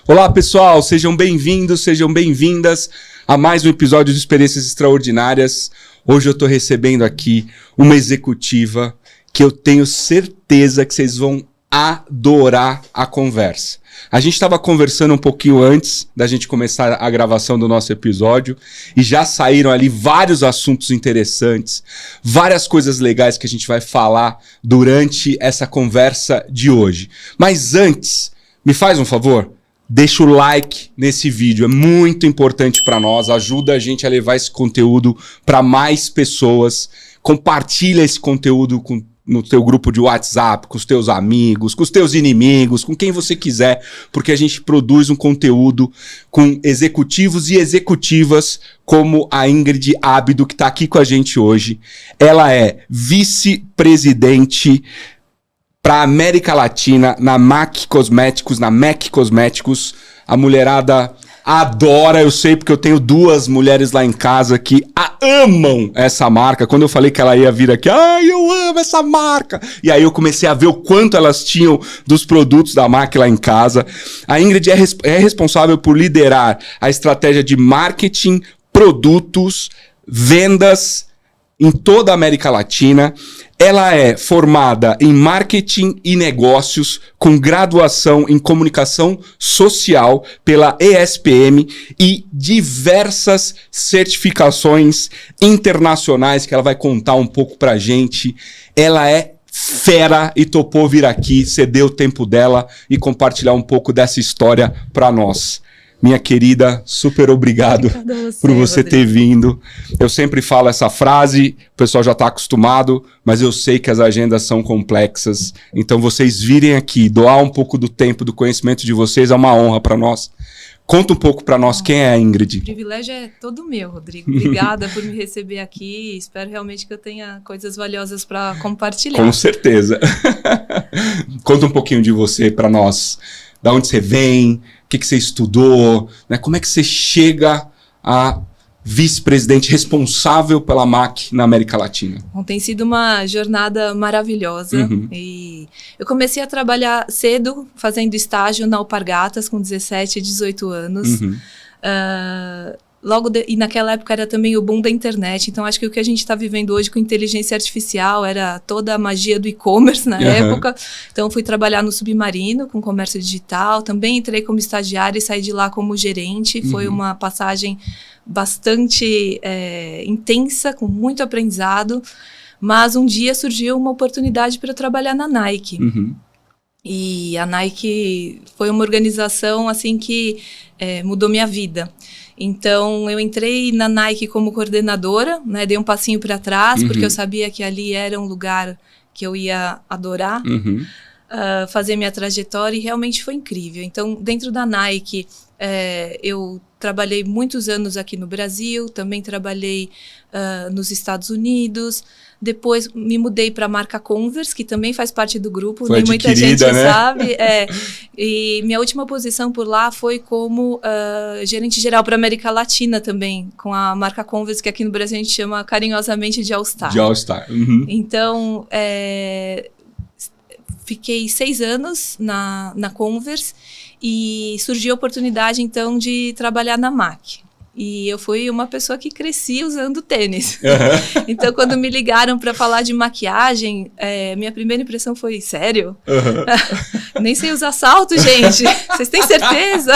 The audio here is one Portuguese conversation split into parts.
Olá pessoal, sejam bem-vindos, sejam bem-vindas a mais um episódio de Experiências Extraordinárias. Hoje eu estou recebendo aqui uma executiva que eu tenho certeza que vocês vão adorar a conversa. A gente estava conversando um pouquinho antes da gente começar a gravação do nosso episódio e já saíram ali vários assuntos interessantes, várias coisas legais que a gente vai falar durante essa conversa de hoje. Mas antes, me faz um favor? Deixa o like nesse vídeo, é muito importante para nós, ajuda a gente a levar esse conteúdo para mais pessoas. Compartilha esse conteúdo no teu grupo de WhatsApp, com os teus amigos, com os teus inimigos, com quem você quiser, porque a gente produz um conteúdo com executivos e executivas como a Ingrid Ábido, que está aqui com a gente hoje. Ela é vice-presidente para a América Latina na MAC Cosméticos. A mulherada adora, eu sei porque eu tenho duas mulheres lá em casa que amam essa marca. Quando eu falei que ela ia vir aqui, eu amo essa marca. E aí eu comecei a ver o quanto elas tinham dos produtos da MAC lá em casa. A Ingrid é responsável por liderar a estratégia de marketing, produtos, vendas em toda a América Latina. Ela é formada em marketing e negócios com graduação em comunicação social pela ESPM e diversas certificações internacionais que ela vai contar um pouco pra gente. Ela é fera e topou vir aqui, ceder o tempo dela e compartilhar um pouco dessa história pra nós. Minha querida, super obrigado por você ter vindo. Eu sempre falo essa frase, o pessoal já está acostumado, mas eu sei que as agendas são complexas. Então vocês virem aqui, doar um pouco do tempo, do conhecimento de vocês é uma honra para nós. Conta um pouco para nós quem é a Ingrid. O privilégio é todo meu, Rodrigo. Obrigada por me receber aqui. Espero realmente que eu tenha coisas valiosas para compartilhar. Com certeza. Conta um pouquinho de você para nós. Da onde você vem, o que você estudou, né? Como é que você chega a vice-presidente responsável pela MAC na América Latina? Bom, tem sido uma jornada maravilhosa. E eu comecei a trabalhar cedo, fazendo estágio na Alpargatas com 17, 18 anos. E naquela época era também o boom da internet, então acho que o que a gente está vivendo hoje com inteligência artificial era toda a magia do e-commerce na época. Então fui trabalhar no Submarino com comércio digital, também entrei como estagiária e saí de lá como gerente. Foi uma passagem bastante intensa, com muito aprendizado, mas um dia surgiu uma oportunidade para trabalhar na Nike. E a Nike foi uma organização assim que mudou minha vida. Então, eu entrei na Nike como coordenadora, né? Dei um passinho para trás, porque eu sabia que ali era um lugar que eu ia adorar fazer minha trajetória, e realmente foi incrível. Então, dentro da Nike, eu trabalhei muitos anos aqui no Brasil, também trabalhei nos Estados Unidos. Depois me mudei para a marca Converse, que também faz parte do grupo, nem muita gente sabe. E minha última posição por lá foi como gerente geral para a América Latina também, com a marca Converse, que aqui no Brasil a gente chama carinhosamente de All Star. De All Star. Então, fiquei 6 anos na Converse e surgiu a oportunidade, então, de trabalhar na MAC. E eu fui uma pessoa que cresci usando tênis. Então, quando me ligaram para falar de maquiagem, minha primeira impressão foi, sério? Nem sei usar salto, gente. Vocês têm certeza?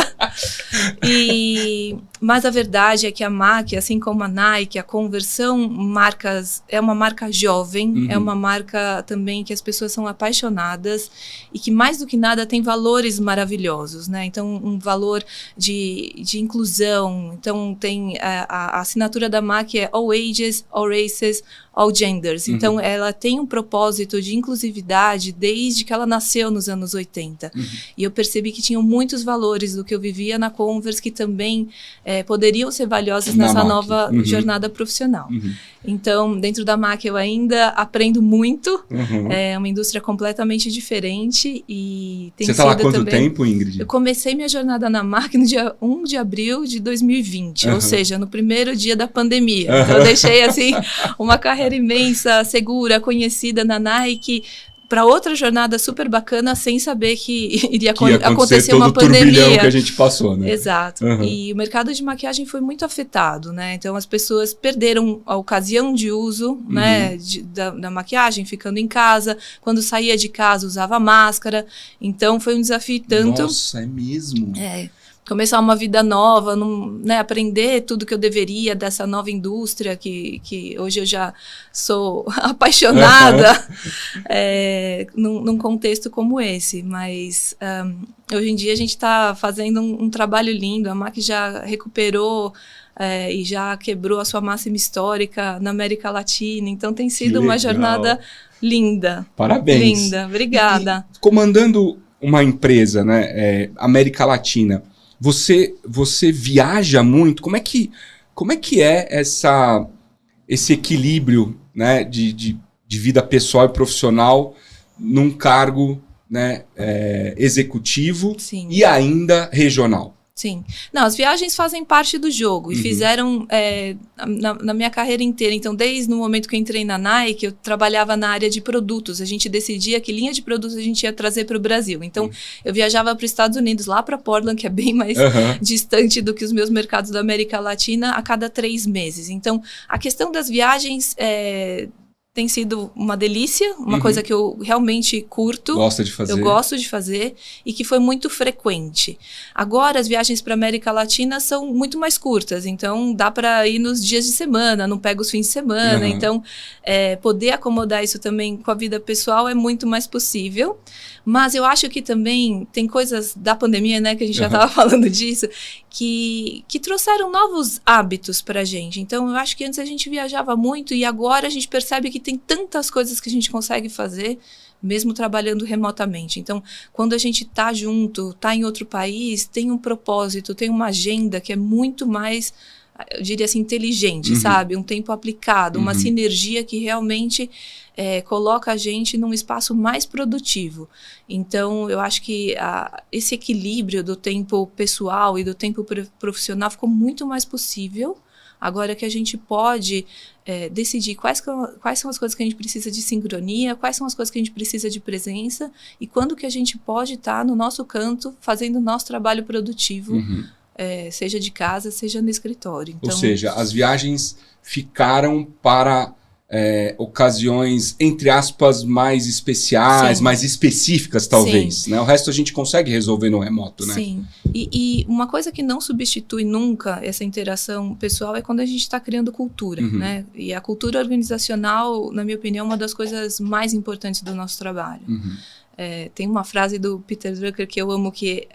Mas a verdade é que a MAC, assim como a Nike, a Converse, são marcas, é uma marca jovem, é uma marca também que as pessoas são apaixonadas e que, mais do que nada, tem valores maravilhosos, né? Então, um valor de inclusão. Então, tem a assinatura da MAC é All Ages, All Races, All Genders. Então, ela tem um propósito de inclusividade desde que ela nasceu nos anos 80. E eu percebi que tinham muitos valores do que eu vivia na Converse que também poderiam ser valiosos nessa nova jornada profissional. Então, dentro da MAC eu ainda aprendo muito. É uma indústria completamente diferente e tem sido. Você está lá há quanto tempo, Ingrid? Eu comecei minha jornada na MAC no dia 1 de abril de 2020, ou seja, no primeiro dia da pandemia. Então, eu deixei assim uma carreira imensa, segura, conhecida na Nike, para outra jornada super bacana sem saber que iria Que ia acontecer todo uma o turbilhão pandemia. que a gente passou, né? Exato. E o mercado de maquiagem foi muito afetado, né? Então as pessoas perderam a ocasião de uso, né, da maquiagem, ficando em casa. Quando saía de casa usava máscara. Então foi um desafio tanto. Nossa, é mesmo? Começar uma vida nova, né, aprender tudo que eu deveria dessa nova indústria que hoje eu já sou apaixonada num contexto como esse. Mas hoje em dia a gente está fazendo um trabalho lindo. A MAC já recuperou e já quebrou a sua máxima histórica na América Latina. Então tem sido uma jornada linda. Parabéns. Linda, obrigada. E comandando uma empresa, né, América Latina, você viaja muito? Como é que é esse equilíbrio, né, de vida pessoal e profissional num cargo, né, executivo Sim. E ainda regional? Sim. Não, as viagens fazem parte do jogo e fizeram na minha carreira inteira. Então, desde o momento que eu entrei na Nike, eu trabalhava na área de produtos. A gente decidia que linha de produtos a gente ia trazer para o Brasil. Então, eu viajava para os Estados Unidos, lá para Portland, que é bem mais distante do que os meus mercados da América Latina, a cada 3 meses. Então, a questão das viagens tem sido uma delícia, uma coisa que eu realmente curto. Gosta de fazer. Eu gosto de fazer e que foi muito frequente. Agora, as viagens para a América Latina são muito mais curtas, então dá para ir nos dias de semana, não pega os fins de semana. Então, poder acomodar isso também com a vida pessoal é muito mais possível. Mas eu acho que também tem coisas da pandemia, né, que a gente já estava falando disso, que trouxeram novos hábitos para a gente. Então, eu acho que antes a gente viajava muito e agora a gente percebe que tem tantas coisas que a gente consegue fazer, mesmo trabalhando remotamente. Então, quando a gente está junto, está em outro país, tem um propósito, tem uma agenda que é muito mais, eu diria assim, inteligente, sabe? Um tempo aplicado, uma sinergia que realmente coloca a gente num espaço mais produtivo. Então, eu acho que esse equilíbrio do tempo pessoal e do tempo profissional ficou muito mais possível agora que a gente pode decidir quais são as coisas que a gente precisa de sincronia, quais são as coisas que a gente precisa de presença e quando que a gente pode estar no nosso canto fazendo o nosso trabalho produtivo, seja de casa, seja no escritório. Então, ou seja, as viagens ficaram para ocasiões, entre aspas, mais especiais, mais específicas, talvez. Né? O resto a gente consegue resolver no remoto, né? Sim. E uma coisa que não substitui nunca essa interação pessoal é quando a gente está criando cultura, né? E a cultura organizacional, na minha opinião, é uma das coisas mais importantes do nosso trabalho. Tem uma frase do Peter Drucker que eu amo, que é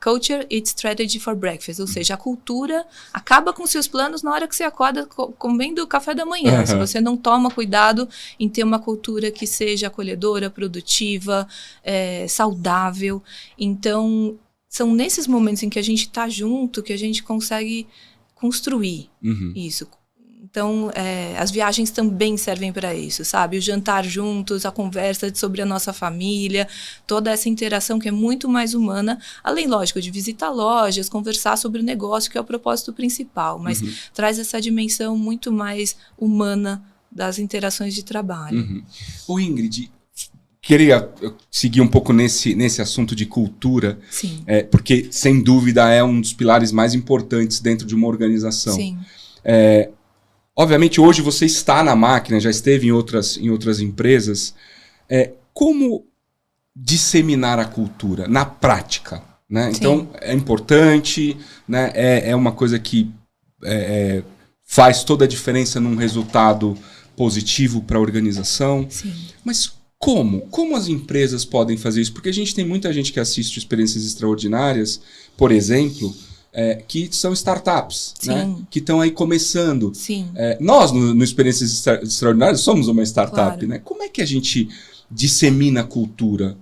Culture eats strategy for breakfast, ou seja, a cultura acaba com seus planos na hora que você acorda comendo o café da manhã. Se você não toma cuidado em ter uma cultura que seja acolhedora, produtiva, saudável. Então, são nesses momentos em que a gente está junto que a gente consegue construir isso. Então, as viagens também servem para isso, sabe? O jantar juntos, a conversa sobre a nossa família, toda essa interação que é muito mais humana, além, lógico, de visitar lojas, conversar sobre o negócio, que é o propósito principal, mas traz essa dimensão muito mais humana das interações de trabalho. Ô Ingrid, queria seguir um pouco nesse assunto de cultura, Sim. Porque, sem dúvida, é um dos pilares mais importantes dentro de uma organização. Sim. Obviamente, hoje você está na máquina, já esteve em outras empresas. Como disseminar a cultura na prática? Né? Então, é importante, né? É uma coisa que faz toda a diferença num resultado positivo para a organização. Sim. Mas como as empresas podem fazer isso? Porque a gente tem muita gente que assiste Experiências Extraordinárias, por exemplo, que são startups, né? Que estão aí começando. Sim. Nós, no Experiências Extraordinárias, somos uma startup. Claro. Né? Como é que a gente dissemina a cultura?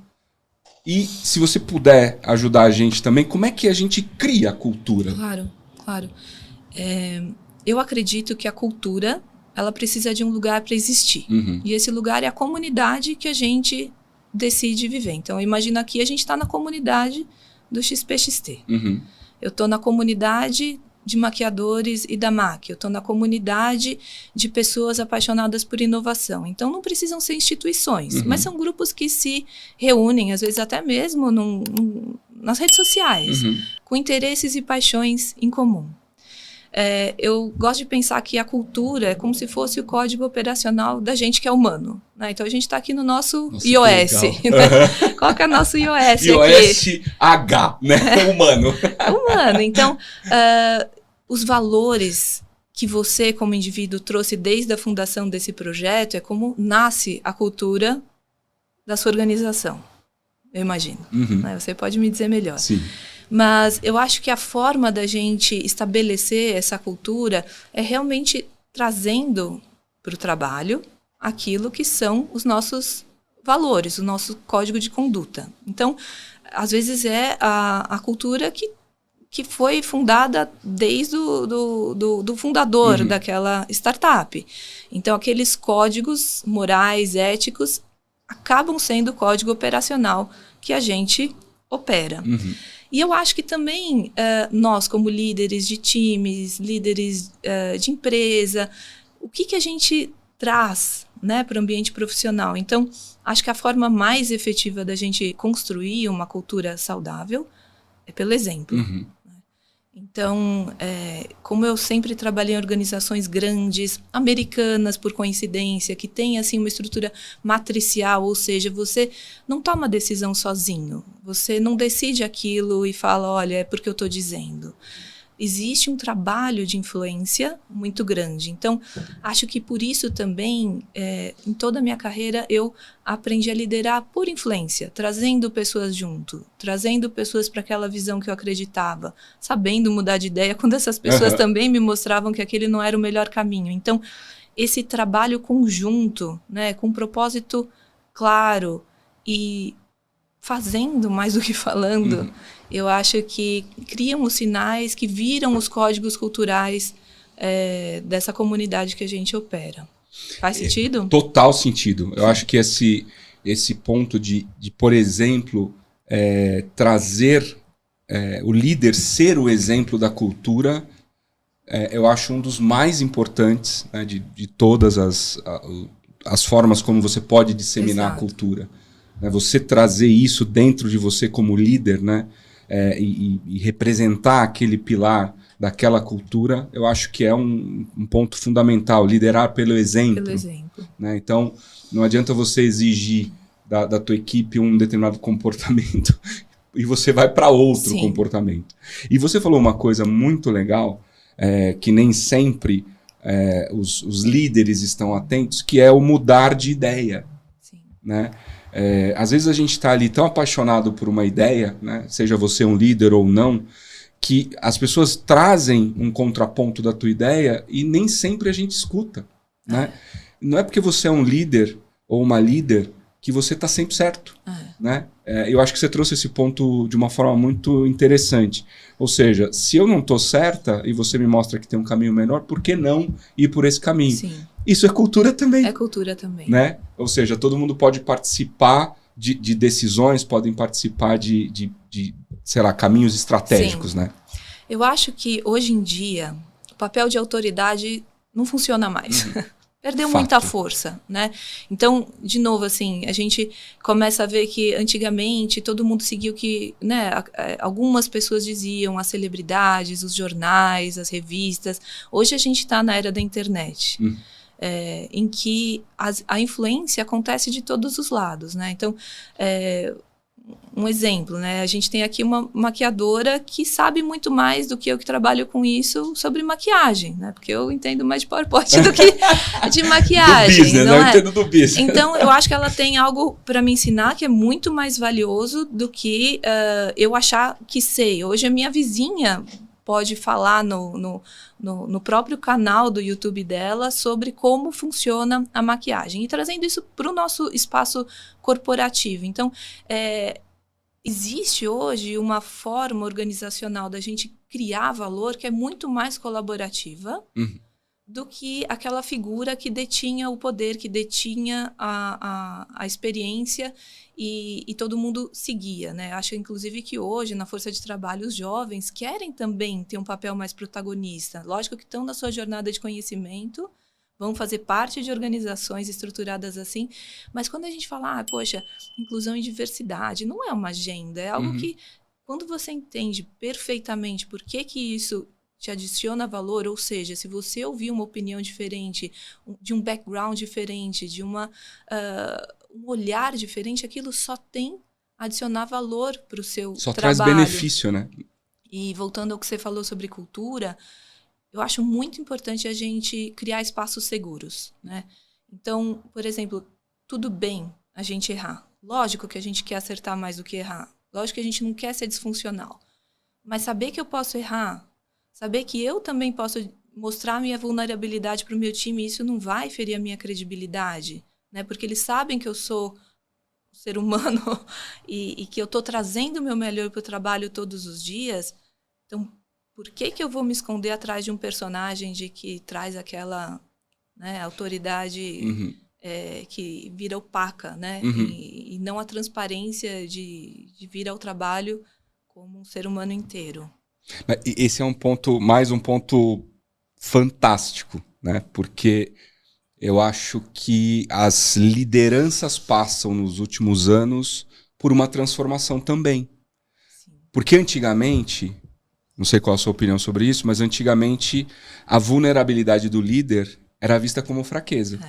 E, se você puder ajudar a gente também, como é que a gente cria a cultura? Claro, claro. Eu acredito que a cultura, ela precisa de um lugar para existir. E esse lugar é a comunidade que a gente decide viver. Então, imagina aqui, a gente está na comunidade do XPXT. Eu estou na comunidade de maquiadores e da MAC, eu estou na comunidade de pessoas apaixonadas por inovação. Então, não precisam ser instituições, mas são grupos que se reúnem, às vezes até mesmo nas redes sociais, com interesses e paixões em comum. Eu gosto de pensar que a cultura é como se fosse o código operacional da gente que é humano, né? Então, a gente está aqui no nosso iOS. Né? Qual que é o nosso iOS aqui? iOS H, né? Humano. Humano. Então, os valores que você, como indivíduo, trouxe desde a fundação desse projeto é como nasce a cultura da sua organização, eu imagino. Né? Você pode me dizer melhor. Sim. Mas eu acho que a forma da gente estabelecer essa cultura é realmente trazendo para o trabalho aquilo que são os nossos valores, o nosso código de conduta. Então, às vezes é a cultura que foi fundada desde do fundador daquela startup. Então, aqueles códigos morais, éticos, acabam sendo o código operacional que a gente opera. E eu acho que também nós, como líderes de times, líderes de empresa, o que a gente traz, né, para o ambiente profissional? Então, acho que a forma mais efetiva da gente construir uma cultura saudável é pelo exemplo. Então, como eu sempre trabalhei em organizações grandes, americanas por coincidência, que tem assim uma estrutura matricial, ou seja, você não toma decisão sozinho, você não decide aquilo e fala, olha, é porque eu estou dizendo. Existe um trabalho de influência muito grande. Então, acho que por isso também, em toda a minha carreira, eu aprendi a liderar por influência, trazendo pessoas junto, trazendo pessoas para aquela visão que eu acreditava, sabendo mudar de ideia quando essas pessoas também me mostravam que aquele não era o melhor caminho. Então, esse trabalho conjunto, né, com um propósito claro e fazendo mais do que falando, eu acho que criam os sinais que viram os códigos culturais dessa comunidade que a gente opera. Faz sentido? Total sentido. Eu acho que esse ponto de por exemplo, trazer o líder ser o exemplo da cultura, eu acho um dos mais importantes, né, de todas as formas como você pode disseminar a cultura. Você trazer isso dentro de você como líder, né? E representar aquele pilar daquela cultura, eu acho que é um ponto fundamental, liderar pelo exemplo. Pelo exemplo. Né? Então, não adianta você exigir da tua equipe um determinado comportamento e você vai para outro comportamento. E você falou uma coisa muito legal, que nem sempre os líderes estão atentos, que é o mudar de ideia. Sim. Né? Às vezes a gente está ali tão apaixonado por uma ideia, né, seja você um líder ou não, que as pessoas trazem um contraponto da tua ideia e nem sempre a gente escuta. Né? Não é porque você é um líder ou uma líder que você está sempre certo. Né? Eu acho que você trouxe esse ponto de uma forma muito interessante. Ou seja, se eu não estou certa e você me mostra que tem um caminho melhor, por que não ir por esse caminho? Sim. Isso é cultura também. É cultura também. Né? Ou seja, todo mundo pode participar de decisões, podem participar de, sei lá, caminhos estratégicos. Né? Eu acho que, hoje em dia, o papel de autoridade não funciona mais. Perdeu muita força, né? Então, de novo, assim, a gente começa a ver que antigamente todo mundo seguia o que, né, algumas pessoas diziam, as celebridades, os jornais, as revistas. Hoje a gente está na era da internet, em que a influência acontece de todos os lados, né? Então, um exemplo, né? A gente tem aqui uma maquiadora que sabe muito mais do que eu que trabalho com isso sobre maquiagem, né? Porque eu entendo mais de PowerPoint do que de maquiagem. Do business, não eu entendo do business. Então, eu acho que ela tem algo para me ensinar que é muito mais valioso do que eu achar que sei. Hoje a minha vizinha pode falar no próprio canal do YouTube dela sobre como funciona a maquiagem e trazendo isso para o nosso espaço corporativo. Então, existe hoje uma forma organizacional da gente criar valor que é muito mais colaborativa do que aquela figura que detinha o poder, que detinha a experiência e todo mundo seguia, né? Acho, inclusive, que hoje, na força de trabalho, os jovens querem também ter um papel mais protagonista. Lógico que estão na sua jornada de conhecimento, vão fazer parte de organizações estruturadas assim, mas quando a gente fala, poxa, inclusão e diversidade, não é uma agenda, é algo que, quando você entende perfeitamente por que isso te adiciona valor, ou seja, se você ouvir uma opinião diferente, de um background diferente, de um olhar diferente, aquilo só tem a adicionar valor para o seu trabalho. Só traz benefício, né? E voltando ao que você falou sobre cultura, eu acho muito importante a gente criar espaços seguros, né? Então, por exemplo, tudo bem a gente errar. Lógico que a gente quer acertar mais do que errar. Lógico que a gente não quer ser disfuncional. Mas saber que eu posso errar, saber que eu também posso mostrar minha vulnerabilidade para o meu time, isso não vai ferir a minha credibilidade, né? Porque eles sabem que eu sou um ser humano e que eu estou trazendo o meu melhor para o trabalho todos os dias. Então, por que eu vou me esconder atrás de um personagem de que traz aquela, né, autoridade que vira opaca, né? E não a transparência de vir ao trabalho como um ser humano inteiro. Esse é um ponto, mais um ponto fantástico, né? Porque eu acho que as lideranças passam nos últimos anos por uma transformação também. Sim. Porque antigamente, não sei qual a sua opinião sobre isso, mas antigamente a vulnerabilidade do líder era vista como fraqueza.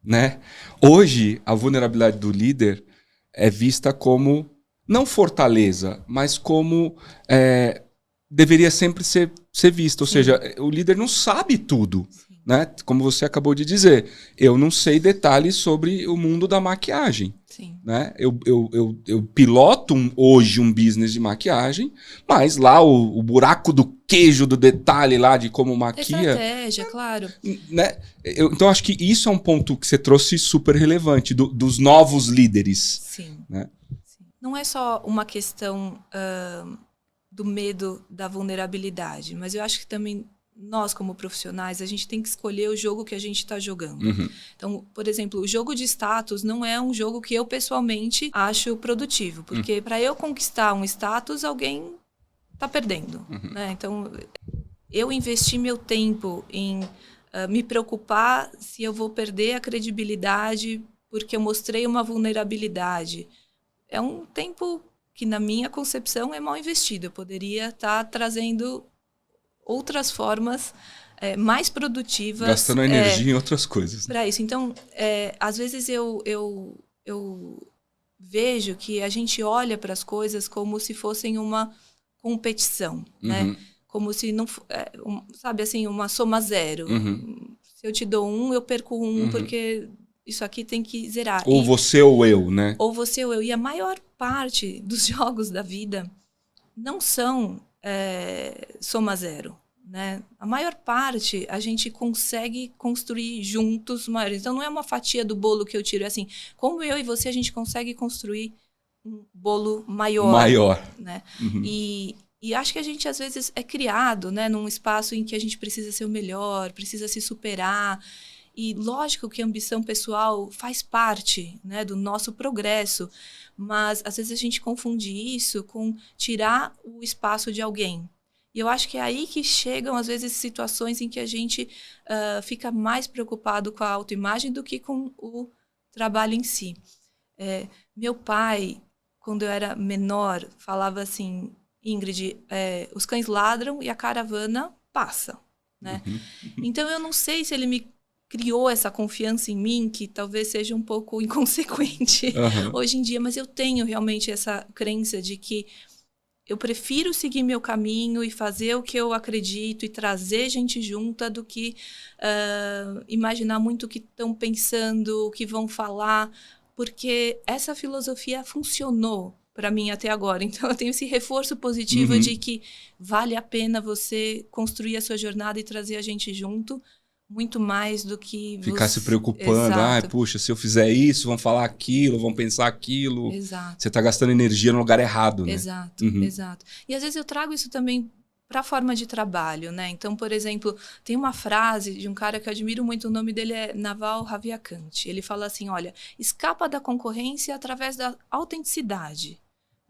Né? Hoje, a vulnerabilidade do líder é vista como, não fortaleza, mas como deveria sempre ser vista. Ou seja, o líder não sabe tudo. Né? Como você acabou de dizer, eu não sei detalhes sobre o mundo da maquiagem. Sim. Né? Eu piloto hoje um business de maquiagem, mas lá o buraco do queijo, do detalhe lá de como maquia... Estratégia, claro. Né? Então, acho que isso é um ponto que você trouxe super relevante, dos novos líderes. Sim. Né? Sim. Não é só uma questão do medo da vulnerabilidade, mas eu acho que também nós, como profissionais, a gente tem que escolher o jogo que a gente está jogando. Então, por exemplo, o jogo de status não é um jogo que eu, pessoalmente, acho produtivo. Porque para eu conquistar um status, alguém está perdendo. Né? Então, eu investi meu tempo em me preocupar se eu vou perder a credibilidade porque eu mostrei uma vulnerabilidade. É um tempo que, na minha concepção, é mal investido. Eu poderia estar trazendo outras formas mais produtivas. Gastando energia em outras coisas. Para isso. Então, às vezes eu vejo que a gente olha para as coisas como se fossem uma competição, né? Como se não... sabe, assim, uma soma zero. Se eu te dou 1, eu perco 1, porque isso aqui tem que zerar. Ou você ou eu, né? Ou você ou eu. E a maior parte dos jogos da vida não são... soma zero, né? A maior parte a gente consegue construir juntos maiores. Então não é uma fatia do bolo que eu tiro, é assim, como eu e você a gente consegue construir um bolo maior. Né? E acho que a gente às vezes é criado, né, num espaço em que a gente precisa ser o melhor, precisa se superar. E lógico que a ambição pessoal faz parte, né, do nosso progresso, mas às vezes a gente confunde isso com tirar o espaço de alguém. E eu acho que é aí que chegam, às vezes, situações em que a gente fica mais preocupado com a autoimagem do que com o trabalho em si. Meu pai, quando eu era menor, falava assim, Ingrid, os cães ladram e a caravana passa. Né? Então, eu não sei se ele me criou essa confiança em mim, que talvez seja um pouco inconsequente hoje em dia, mas eu tenho realmente essa crença de que eu prefiro seguir meu caminho e fazer o que eu acredito e trazer gente junta do que imaginar muito o que estão pensando, o que vão falar, porque essa filosofia funcionou para mim até agora. Então, eu tenho esse reforço positivo de que vale a pena você construir a sua jornada e trazer a gente junto, muito mais do que... Ficar se preocupando. Puxa, se eu fizer isso, vão falar aquilo, vão pensar aquilo. Exato. Você está gastando energia no lugar errado, né? Exato. E às vezes eu trago isso também para a forma de trabalho, né? Então, por exemplo, tem uma frase de um cara que eu admiro muito, o nome dele é Naval Ravikant. Ele fala assim, olha, escapa da concorrência através da autenticidade.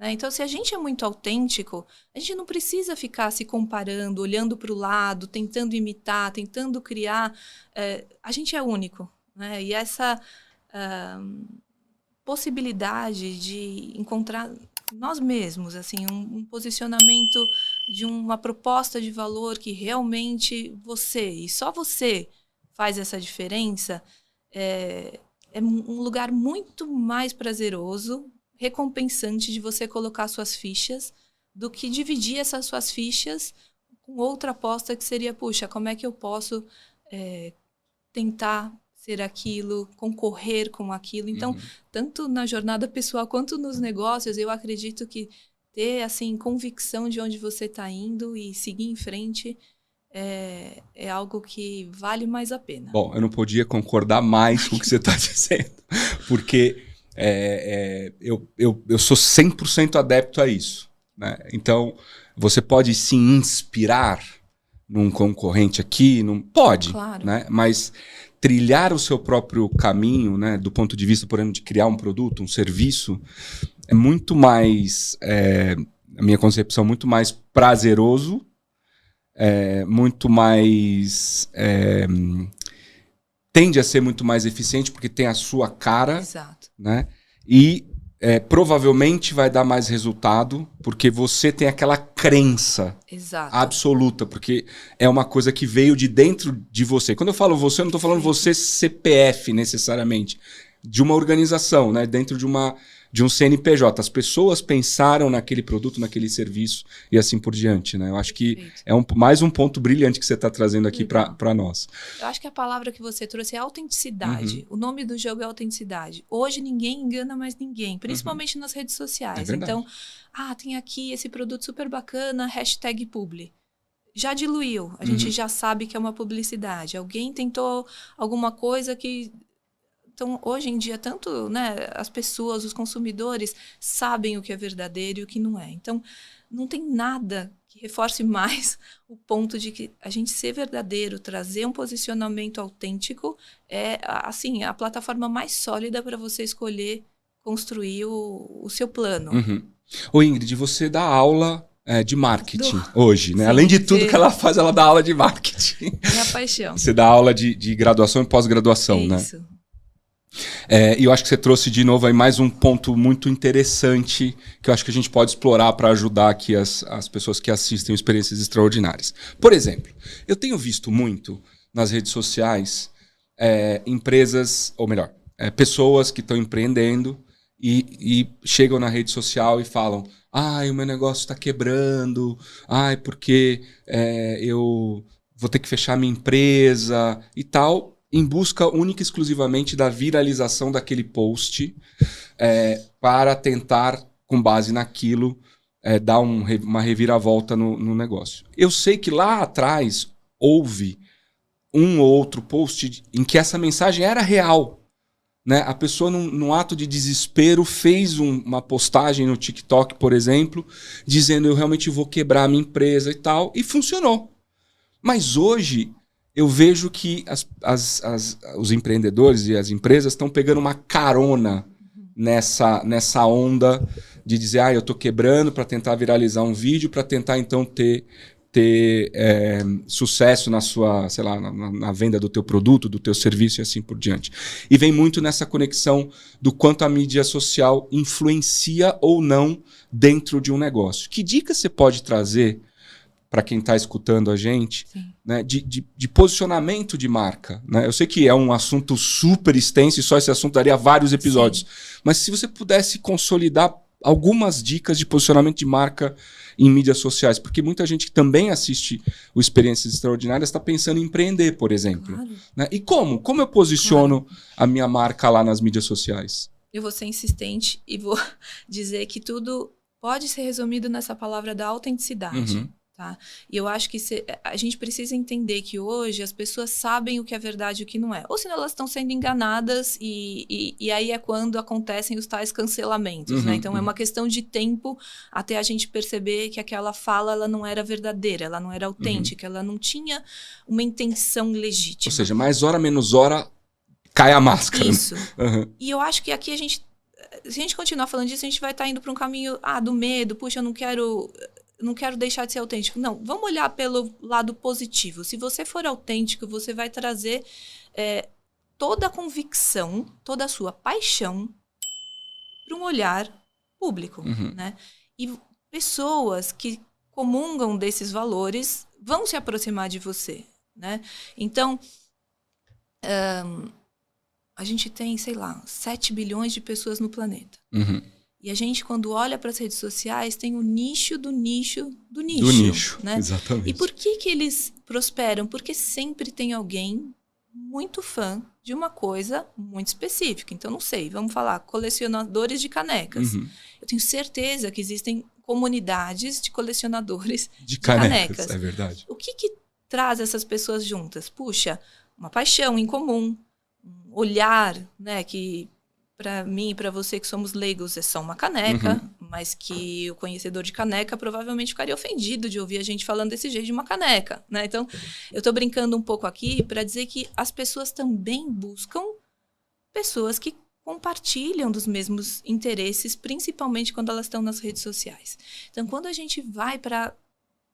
Então, se a gente é muito autêntico, a gente não precisa ficar se comparando, olhando para o lado, tentando imitar, tentando criar. A gente é único, né? E essa possibilidade de encontrar nós mesmos, assim, um posicionamento de uma proposta de valor que realmente você, e só você, faz essa diferença, é um lugar muito mais prazeroso, recompensante de você colocar suas fichas, do que dividir essas suas fichas com outra aposta que seria, puxa, como é que eu posso tentar ser aquilo, concorrer com aquilo. Então, tanto na jornada pessoal quanto nos negócios, eu acredito que ter, assim, convicção de onde você está indo e seguir em frente é algo que vale mais a pena. Bom, eu não podia concordar mais com o que você está dizendo, porque eu sou 100% adepto a isso, né? Então, você pode se inspirar num concorrente aqui, pode, claro, né? Mas trilhar o seu próprio caminho, né, do ponto de vista, por exemplo, de criar um produto, um serviço, é muito mais, a minha concepção, muito mais prazeroso, muito mais... tende a ser muito mais eficiente porque tem a sua cara. Exato. Né? E provavelmente vai dar mais resultado porque você tem aquela crença. Exato. Absoluta, porque é uma coisa que veio de dentro de você. Quando eu falo você, eu não estou falando você CPF necessariamente, de uma organização, né? Dentro de um CNPJ. As pessoas pensaram naquele produto, naquele serviço e assim por diante, né? Eu acho que é mais um ponto brilhante que você está trazendo aqui para nós. Eu acho que a palavra que você trouxe é autenticidade. O nome do jogo é autenticidade. Hoje ninguém engana mais ninguém, principalmente nas redes sociais. Então, tem aqui esse produto super bacana, #publi. Já diluiu, a gente já sabe que é uma publicidade. Alguém tentou alguma coisa que... Então, hoje em dia, tanto, né, as pessoas, os consumidores, sabem o que é verdadeiro e o que não é. Então, não tem nada que reforce mais o ponto de que a gente ser verdadeiro, trazer um posicionamento autêntico, é, assim, a plataforma mais sólida para você escolher construir o seu plano. Ô Ingrid, você dá aula de marketing hoje, né? Sim, além de tudo que ela faz, ela dá aula de marketing. Minha paixão. Você dá aula de graduação e pós-graduação, né? Isso. E eu acho que você trouxe de novo aí mais um ponto muito interessante que eu acho que a gente pode explorar para ajudar aqui as pessoas que assistem Experiências Extraordinárias. Por exemplo, eu tenho visto muito nas redes sociais empresas, ou melhor, pessoas que estão empreendendo e chegam na rede social e falam: o meu negócio está quebrando, porque eu vou ter que fechar minha empresa e tal, em busca única e exclusivamente da viralização daquele post, para tentar, com base naquilo, dar uma reviravolta no negócio. Eu sei que lá atrás houve um ou outro post em que essa mensagem era real, né? A pessoa, num ato de desespero, fez uma postagem no TikTok, por exemplo, dizendo: eu realmente vou quebrar a minha empresa e tal, e funcionou. Mas hoje eu vejo que os empreendedores e as empresas estão pegando uma carona nessa onda de dizer: eu estou quebrando para tentar viralizar um vídeo, para tentar então ter sucesso na sua, sei lá, na venda do teu produto, do teu serviço e assim por diante. E vem muito nessa conexão do quanto a mídia social influencia ou não dentro de um negócio. Que dica você pode trazer para quem está escutando a gente, né, de posicionamento de marca, né? Eu sei que é um assunto super extenso e só esse assunto daria vários episódios. Sim. Mas se você pudesse consolidar algumas dicas de posicionamento de marca em mídias sociais, porque muita gente que também assiste o Experiências Extraordinárias está pensando em empreender, por exemplo. Claro. Né? E como? Como eu posiciono a minha marca lá nas mídias sociais? Eu vou ser insistente e vou dizer que tudo pode ser resumido nessa palavra da autenticidade. Tá? E eu acho que a gente precisa entender que hoje as pessoas sabem o que é verdade e o que não é. Ou senão elas estão sendo enganadas e aí é quando acontecem os tais cancelamentos, né? Então é uma questão de tempo até a gente perceber que aquela fala ela não era verdadeira, ela não era autêntica, ela não tinha uma intenção legítima. Ou seja, mais hora, menos hora, cai a máscara. Isso. E eu acho que aqui se a gente continuar falando disso, a gente vai estar indo para um caminho do medo, puxa, eu não quero deixar de ser autêntico. Não, vamos olhar pelo lado positivo. Se você for autêntico, você vai trazer toda a convicção, toda a sua paixão para um olhar público, né? E pessoas que comungam desses valores vão se aproximar de você, né? Então, a gente tem, sei lá, 7 bilhões de pessoas no planeta. E a gente, quando olha para as redes sociais, tem o nicho do nicho do nicho. Do nicho, né? Exatamente. E por que eles prosperam? Porque sempre tem alguém muito fã de uma coisa muito específica. Então, não sei, vamos falar, colecionadores de canecas. Eu tenho certeza que existem comunidades de colecionadores de canecas. É verdade. O que traz essas pessoas juntas? Puxa, uma paixão em comum, um olhar, né, que... Para mim e para você que somos leigos é só uma caneca, mas que o conhecedor de caneca provavelmente ficaria ofendido de ouvir a gente falando desse jeito de uma caneca, né? Então, eu estou brincando um pouco aqui para dizer que as pessoas também buscam pessoas que compartilham dos mesmos interesses, principalmente quando elas estão nas redes sociais. Então, quando a gente vai para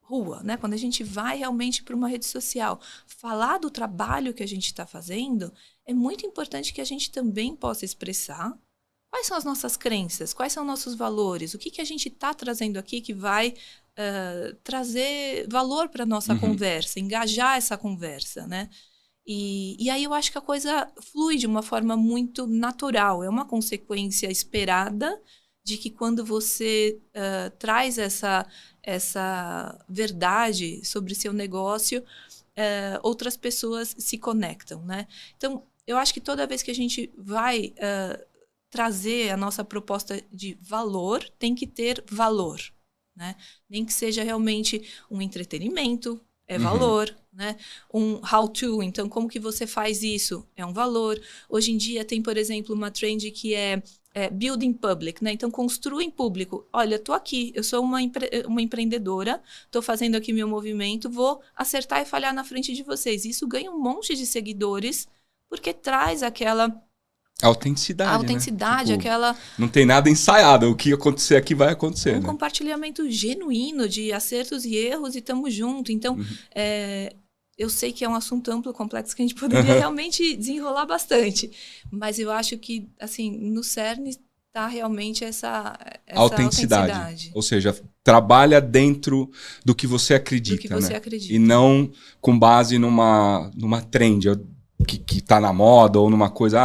rua, né? Quando a gente vai realmente para uma rede social, falar do trabalho que a gente está fazendo, é muito importante que a gente também possa expressar quais são as nossas crenças, quais são nossos valores, o que a gente está trazendo aqui que vai trazer valor para a nossa conversa, engajar essa conversa, né? E aí eu acho que a coisa flui de uma forma muito natural, é uma consequência esperada de que quando você traz essa verdade sobre seu negócio, outras pessoas se conectam, né? Então, eu acho que toda vez que a gente vai trazer a nossa proposta de valor, tem que ter valor, né? Nem que seja realmente um entretenimento, é valor, né? Um how-to, então como que você faz isso? É um valor. Hoje em dia tem, por exemplo, uma trend que é building public, né? Então, construa em público. Olha, estou aqui, eu sou uma empreendedora, estou fazendo aqui meu movimento, vou acertar e falhar na frente de vocês. Isso ganha um monte de seguidores, porque traz aquela... Autenticidade, né? Tipo, aquela... Não tem nada ensaiado, o que acontecer aqui vai acontecer, Um compartilhamento genuíno de acertos e erros e estamos juntos. Então, eu sei que é um assunto amplo, complexo, que a gente poderia realmente desenrolar bastante. Mas eu acho que, assim, no cerne está realmente essa autenticidade. Ou seja, trabalha dentro do que você acredita. Do que você acredita. E não com base numa trend que está na moda ou numa coisa...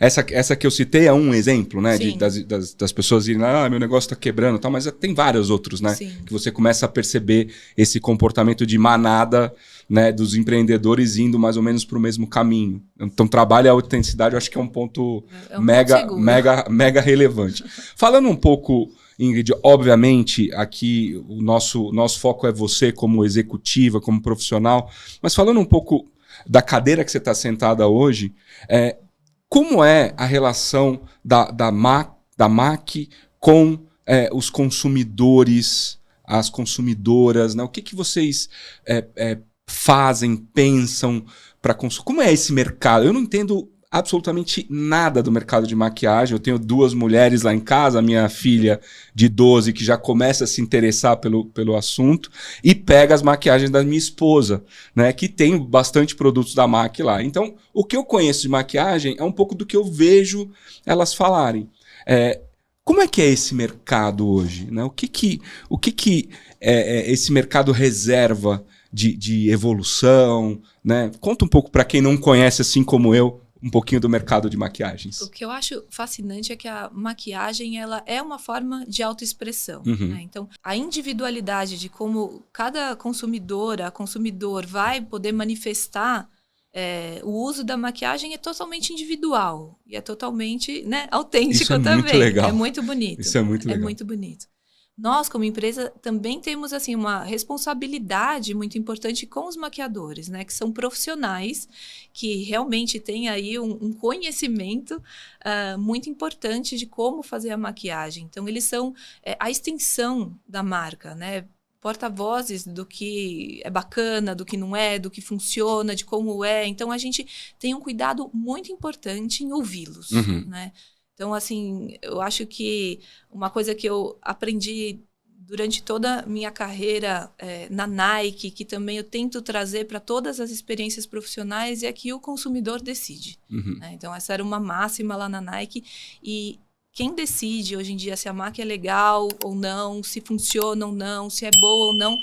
Essa que eu citei é um exemplo, né? Das pessoas irem lá, meu negócio está quebrando e tal, mas tem vários outros, né? Sim. Que você começa a perceber esse comportamento de manada, né, dos empreendedores indo mais ou menos para o mesmo caminho. Então, trabalho e autenticidade, eu acho que é um ponto mega relevante. Falando um pouco, Ingrid, obviamente, aqui o nosso foco é você como executiva, como profissional, mas falando um pouco da cadeira que você está sentada hoje, como é a relação da MAC com os consumidores, as consumidoras, né? O que vocês fazem, pensam para consumir? Como é esse mercado? Eu não entendo absolutamente nada do mercado de maquiagem. Eu tenho 2 mulheres lá em casa, a minha filha de 12 que já começa a se interessar pelo assunto e pega as maquiagens da minha esposa, né, que tem bastante produtos da MAC lá. Então, o que eu conheço de maquiagem é um pouco do que eu vejo elas falarem. Como é que é esse mercado hoje, né? O que esse mercado reserva de evolução, né? Conta um pouco para quem não conhece, assim como eu, um pouquinho do mercado de maquiagens. O que eu acho fascinante é que a maquiagem ela é uma forma de autoexpressão. Né? Então, a individualidade de como cada consumidor vai poder manifestar o uso da maquiagem é totalmente individual. E é totalmente, né, autêntico também. Muito legal. É muito bonito. Isso é muito legal. É muito bonito. nós, como empresa, também temos assim uma responsabilidade muito importante com os maquiadores, né? Que são profissionais que realmente têm aí um conhecimento muito importante de como fazer a maquiagem. Então, eles são a extensão da marca, né? Porta-vozes do que é bacana, do que não é, do que funciona, de como é. Então, a gente tem um cuidado muito importante em ouvi-los, né? Então, assim, eu acho que uma coisa que eu aprendi durante toda a minha carreira na Nike, que também eu tento trazer para todas as experiências profissionais, é que o consumidor decide. Né? Então, essa era uma máxima lá na Nike. E quem decide hoje em dia se a marca é legal ou não, se funciona ou não, se é boa ou não,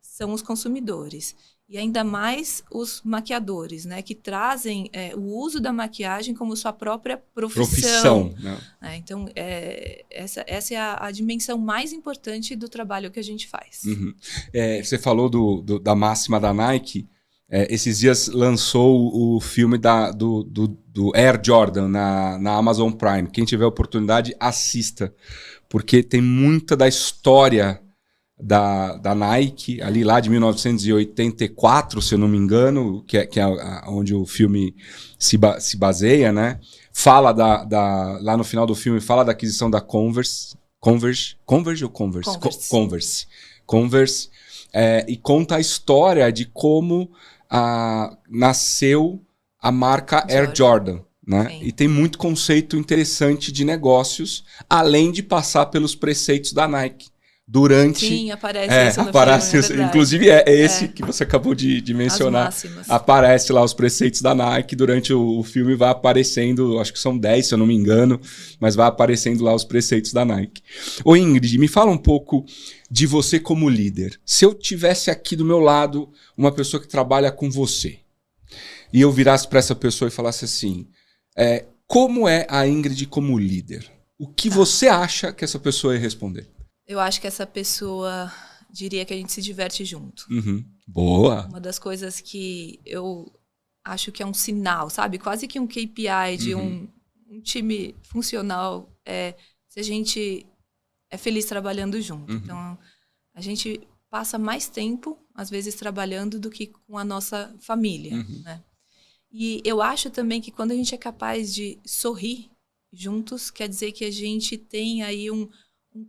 são os consumidores. E ainda mais os maquiadores, né? Que trazem o uso da maquiagem como sua própria profissão. Né? Então, essa é a dimensão mais importante do trabalho que a gente faz. Você falou da máxima da Nike. Esses dias lançou o filme do Air Jordan na Amazon Prime. Quem tiver oportunidade, assista. Porque tem muita da história da Nike, ali lá de 1984, se eu não me engano, que é onde o filme se baseia, né? Fala lá no final do filme, fala da aquisição da Converse, e conta a história de como nasceu a marca Air Jordan. Né? E tem muito conceito interessante de negócios, além de passar pelos preceitos da Nike. Sim, aparece isso no filme, inclusive esse que você acabou de mencionar. Aparece lá os preceitos da Nike. Durante o filme vai aparecendo, acho que são 10, se eu não me engano, mas vai aparecendo lá os preceitos da Nike. Ô Ingrid, me fala um pouco de você como líder. Se eu tivesse aqui do meu lado uma pessoa que trabalha com você, e eu virasse para essa pessoa e falasse assim, como é a Ingrid como líder? O que você acha que essa pessoa ia responder? Eu acho que essa pessoa diria que a gente se diverte junto. Boa! Uma das coisas que eu acho que é um sinal, sabe? Quase que um KPI de um time funcional se a gente é feliz trabalhando junto. Então, a gente passa mais tempo, às vezes, trabalhando do que com a nossa família, né? E eu acho também que quando a gente é capaz de sorrir juntos, quer dizer que a gente tem aí um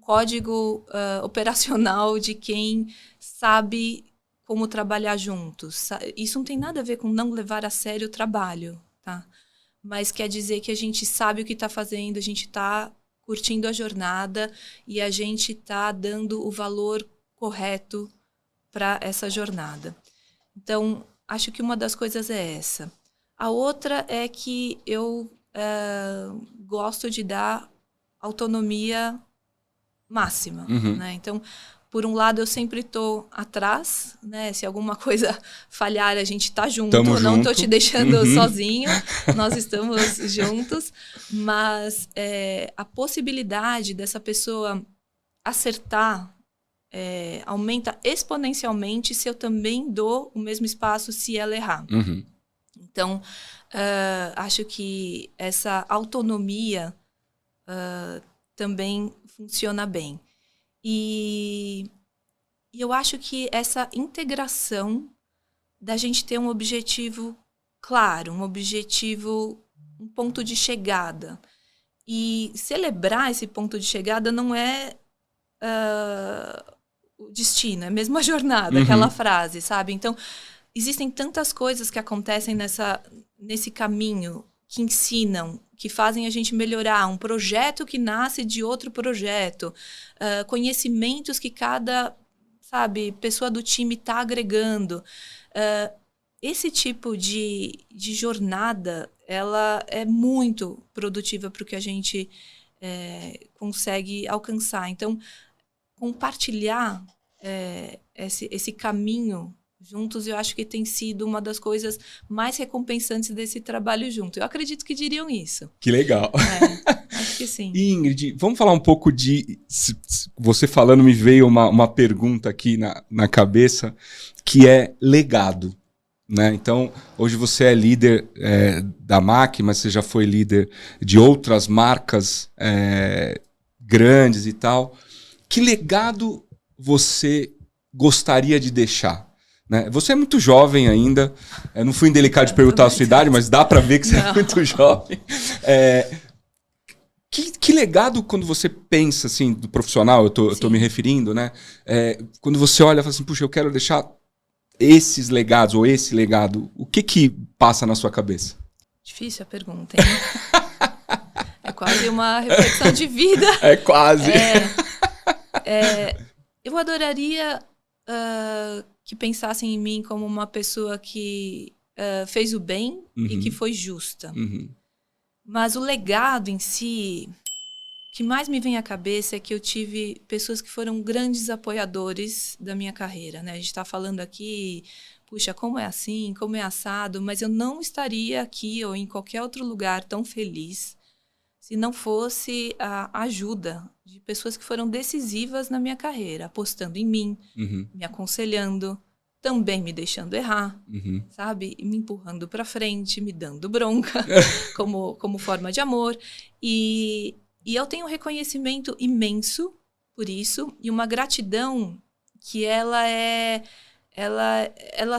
código operacional de quem sabe como trabalhar juntos. Isso não tem nada a ver com não levar a sério o trabalho, tá? Mas quer dizer que a gente sabe o que está fazendo, a gente está curtindo a jornada e a gente está dando o valor correto para essa jornada. Então, acho que uma das coisas é essa. A outra é que eu gosto de dar autonomia máxima, né? Então, por um lado, eu sempre estou atrás, né? Se alguma coisa falhar, a gente está junto. Eu não estou te deixando sozinho, nós estamos juntos. Mas a possibilidade dessa pessoa acertar aumenta exponencialmente se eu também dou o mesmo espaço se ela errar. Então, acho que essa autonomia também funciona bem. E eu acho que essa integração da gente ter um objetivo claro, um ponto de chegada. E celebrar esse ponto de chegada não é o destino, é mesmo a jornada, aquela frase, sabe? Então, existem tantas coisas que acontecem nesse caminho, que ensinam, que fazem a gente melhorar, um projeto que nasce de outro projeto, conhecimentos que cada, pessoa do time está agregando. Esse tipo de jornada, ela é muito produtiva para o que a gente consegue alcançar. Então, compartilhar esse caminho juntos, eu acho que tem sido uma das coisas mais recompensantes desse trabalho junto. Eu acredito que diriam isso. Que legal. Acho que sim. Ingrid, vamos falar um pouco de... Você falando, me veio uma pergunta aqui na cabeça, que é legado. Né? Então, hoje você é líder da MAC, mas você já foi líder de outras marcas grandes e tal. Que legado você gostaria de deixar? Né? Você é muito jovem ainda. Eu não fui indelicado de perguntar a sua idade, mas dá para ver que você é muito jovem. Que legado, quando você pensa assim, do profissional, eu tô me referindo, né? Quando você olha e fala assim, puxa, eu quero deixar esses legados, ou esse legado, o que passa na sua cabeça? Difícil a pergunta, hein? É quase uma reflexão de vida. É quase. Eu adoraria que pensassem em mim como uma pessoa que fez o bem e que foi justa. Mas o legado em si, o que mais me vem à cabeça é que eu tive pessoas que foram grandes apoiadores da minha carreira, né? A gente está falando aqui, puxa, como é assim, como é assado, mas eu não estaria aqui ou em qualquer outro lugar tão feliz se não fosse a ajuda de pessoas que foram decisivas na minha carreira, apostando em mim, me aconselhando, também me deixando errar, sabe? E me empurrando para frente, me dando bronca, como forma de amor. E eu tenho um reconhecimento imenso por isso e uma gratidão que ela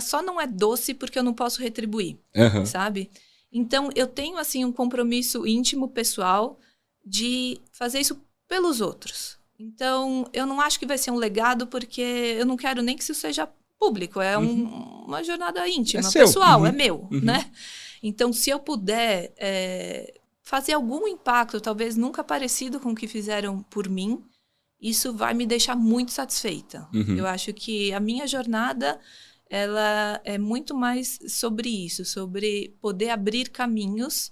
só não é doce porque eu não posso retribuir, sabe? Então, eu tenho, assim, um compromisso íntimo, pessoal, de fazer isso pelos outros. Então, eu não acho que vai ser um legado porque eu não quero nem que isso seja público, é uma jornada íntima, pessoal, é meu, né? Então, se eu puder fazer algum impacto, talvez nunca parecido com o que fizeram por mim, isso vai me deixar muito satisfeita. Eu acho que a minha jornada, ela é muito mais sobre isso, sobre poder abrir caminhos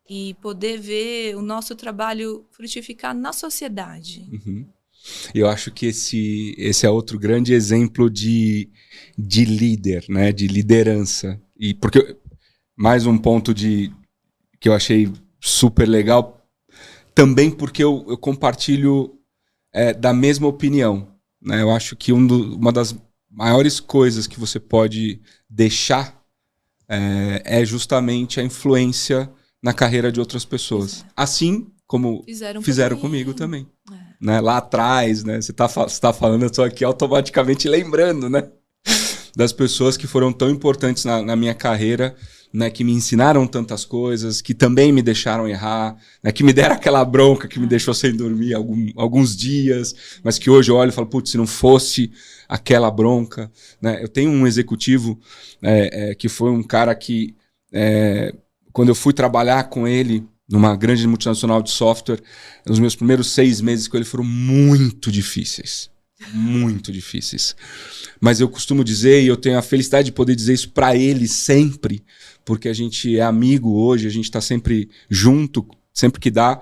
e poder ver o nosso trabalho frutificar na sociedade. Eu acho que esse é outro grande exemplo de líder, né? De liderança. E porque mais um ponto que eu achei super legal, também porque eu compartilho da mesma opinião, né? Eu acho que uma das maiores coisas que você pode deixar é justamente a influência na carreira de outras pessoas. Assim como fizeram comigo também. Né? Lá atrás, né? Você tá falando, eu estou aqui automaticamente lembrando, né? Das pessoas que foram tão importantes na minha carreira, né? Que me ensinaram tantas coisas, que também me deixaram errar, né? Que me deram aquela bronca que me deixou sem dormir alguns dias, mas que hoje eu olho e falo, putz, se não fosse aquela bronca, né? Eu tenho um executivo que foi um cara que, quando eu fui trabalhar com ele numa grande multinacional de software, os meus primeiros 6 meses com ele foram muito difíceis. Muito difíceis. Mas eu costumo dizer, e eu tenho a felicidade de poder dizer isso para ele sempre, porque a gente é amigo hoje, a gente está sempre junto, sempre que dá,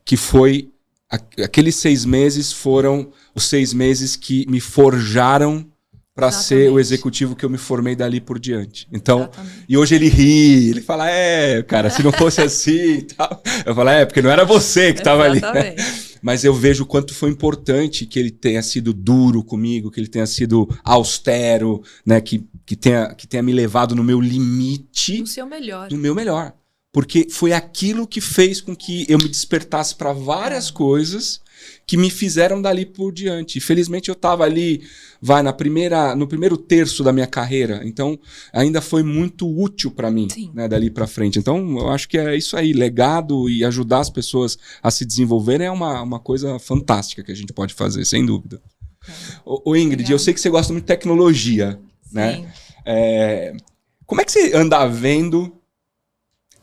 que foi aqueles 6 meses foram os 6 meses que me forjaram para ser o executivo que eu me formei dali por diante. Então, e hoje ele ri, ele fala, cara, se não fosse assim e tal. Eu falo, porque não era você que estava ali. Né? Mas eu vejo o quanto foi importante que ele tenha sido duro comigo, que ele tenha sido austero, né? Que tenha me levado no meu limite. No seu melhor. No meu melhor. Porque foi aquilo que fez com que eu me despertasse para várias coisas que me fizeram dali por diante. E felizmente eu estava ali, no primeiro terço da minha carreira. Então, ainda foi muito útil para mim, né, dali para frente. Então, eu acho que é isso aí. Legado e ajudar as pessoas a se desenvolverem é uma coisa fantástica que a gente pode fazer, sem dúvida. Ô Ingrid, eu sei que você gosta muito de tecnologia, né? Como é que você anda vendo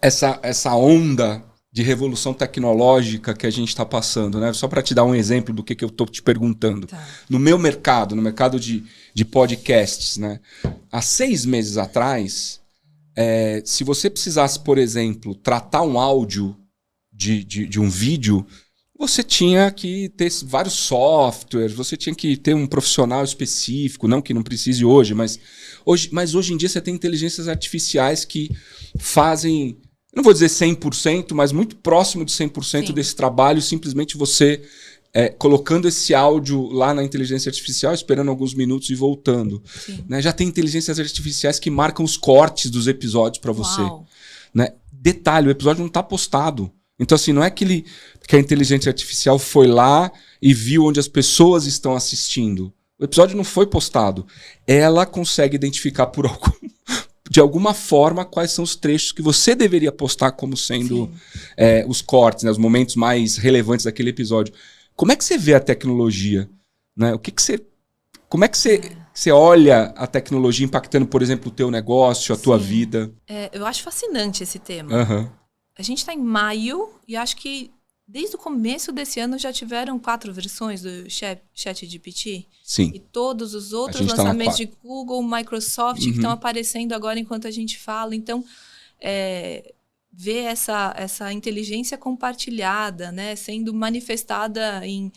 essa onda de revolução tecnológica que a gente está passando, né? Só para te dar um exemplo do que eu estou te perguntando. No meu mercado, no mercado de podcasts, né? Há 6 meses atrás, se você precisasse, por exemplo, tratar um áudio de um vídeo, você tinha que ter vários softwares, você tinha que ter um profissional específico, não que não precise hoje, mas hoje em dia você tem inteligências artificiais que fazem, não vou dizer 100%, mas muito próximo de 100% desse trabalho, simplesmente você colocando esse áudio lá na inteligência artificial, esperando alguns minutos e voltando. Né? Já tem inteligências artificiais que marcam os cortes dos episódios para você. Né? Detalhe, o episódio não está postado. Então, assim, não é que a inteligência artificial foi lá e viu onde as pessoas estão assistindo. O episódio não foi postado. Ela consegue identificar de alguma forma quais são os trechos que você deveria postar como sendo os cortes, né, os momentos mais relevantes daquele episódio. Como é que você vê a tecnologia? Né? Como é que você olha a tecnologia impactando, por exemplo, o teu negócio, a tua vida? Eu acho fascinante esse tema. Uhum. A gente está em maio e acho que desde o começo desse ano já tiveram 4 versões do ChatGPT. Sim. E todos os outros lançamentos de Google, Microsoft que estão aparecendo agora enquanto a gente fala. Então, ver essa inteligência compartilhada, né, sendo manifestada em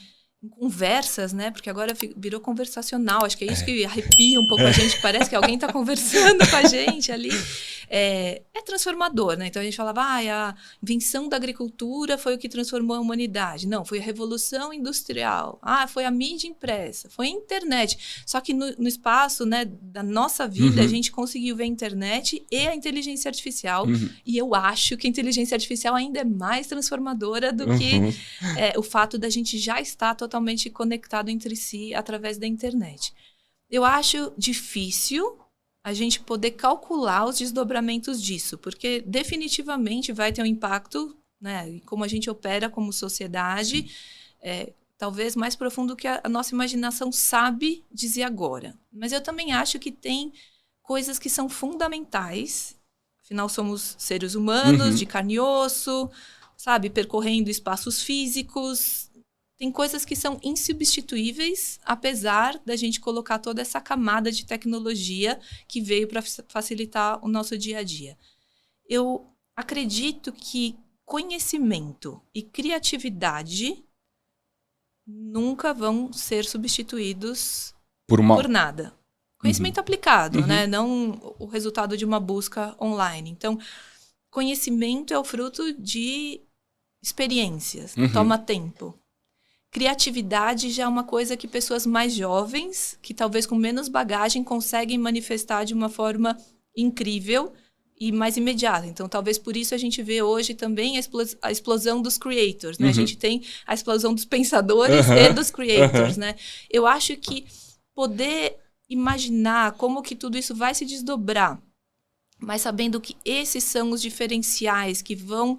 conversas, né? Porque agora virou conversacional. Acho que é isso que arrepia um pouco a gente. Parece que alguém está conversando com a gente ali. É transformador, né? Então a gente falava, a invenção da agricultura foi o que transformou a humanidade. Não, foi a revolução industrial. Foi a mídia impressa, foi a internet. Só que no espaço, né, da nossa vida, a gente conseguiu ver a internet e a inteligência artificial. E eu acho que a inteligência artificial ainda é mais transformadora do que o fato da gente já estar totalmente conectado entre si através da internet. Eu acho difícil a gente poder calcular os desdobramentos disso, porque definitivamente vai ter um impacto, né, em como a gente opera como sociedade, talvez mais profundo que a nossa imaginação sabe dizer agora. Mas eu também acho que tem coisas que são fundamentais, afinal somos seres humanos, de carne e osso, sabe, percorrendo espaços físicos. Tem coisas que são insubstituíveis, apesar da gente colocar toda essa camada de tecnologia que veio para facilitar o nosso dia a dia. Eu acredito que conhecimento e criatividade nunca vão ser substituídos por nada. Conhecimento aplicado, né? Não o resultado de uma busca online. Então, conhecimento é o fruto de experiências, toma tempo. Criatividade já é uma coisa que pessoas mais jovens, que talvez com menos bagagem, conseguem manifestar de uma forma incrível e mais imediata. Então, talvez por isso a gente vê hoje também a explosão dos creators, né? A gente tem a explosão dos pensadores e dos creators, né? Eu acho que poder imaginar como que tudo isso vai se desdobrar, mas sabendo que esses são os diferenciais que vão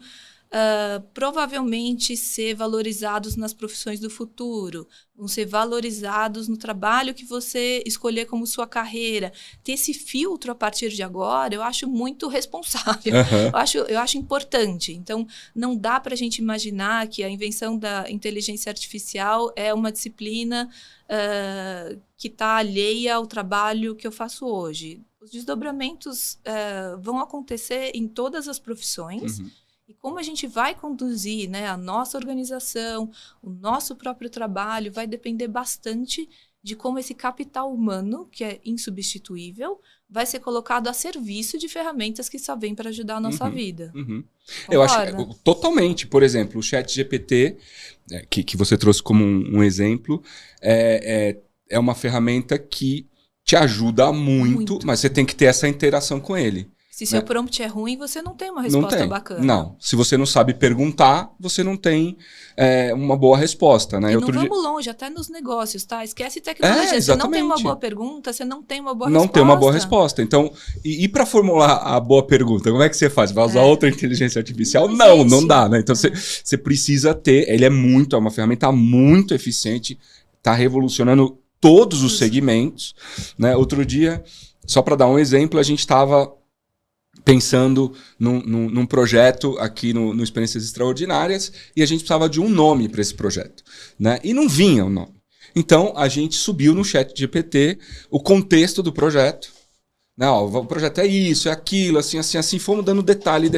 provavelmente ser valorizados nas profissões do futuro, vão ser valorizados no trabalho que você escolher como sua carreira. Ter esse filtro a partir de agora, eu acho muito responsável. Eu acho importante. Então, não dá para a gente imaginar que a invenção da inteligência artificial é uma disciplina que está alheia ao trabalho que eu faço hoje. Os desdobramentos vão acontecer em todas as profissões. E como a gente vai conduzir, né, a nossa organização, o nosso próprio trabalho, vai depender bastante de como esse capital humano, que é insubstituível, vai ser colocado a serviço de ferramentas que só vêm para ajudar a nossa vida. Eu acho totalmente. Por exemplo, o ChatGPT, que você trouxe como um exemplo, é uma ferramenta que te ajuda muito, mas você tem que ter essa interação com ele. Se seu prompt é ruim, você não tem uma resposta bacana. Não. Se você não sabe perguntar, você não tem uma boa resposta, né? E não vamos longe, até nos negócios, tá? Esquece tecnologia. Você não tem uma boa pergunta, você não tem uma boa resposta. Não tem uma boa resposta. Então, e para formular a boa pergunta, como é que você faz? Vai usar outra inteligência artificial? Não dá, né? Então, você precisa ter... Ele é uma ferramenta muito eficiente, está revolucionando todos os segmentos, né? Outro dia, só para dar um exemplo, a gente estava pensando num projeto aqui no Experiências Extraordinárias e a gente precisava de um nome para esse projeto, né? E não vinha o nome. Então, a gente subiu no ChatGPT o contexto do projeto. Não, o projeto é isso, é aquilo, assim, assim, assim. Fomos dando detalhe.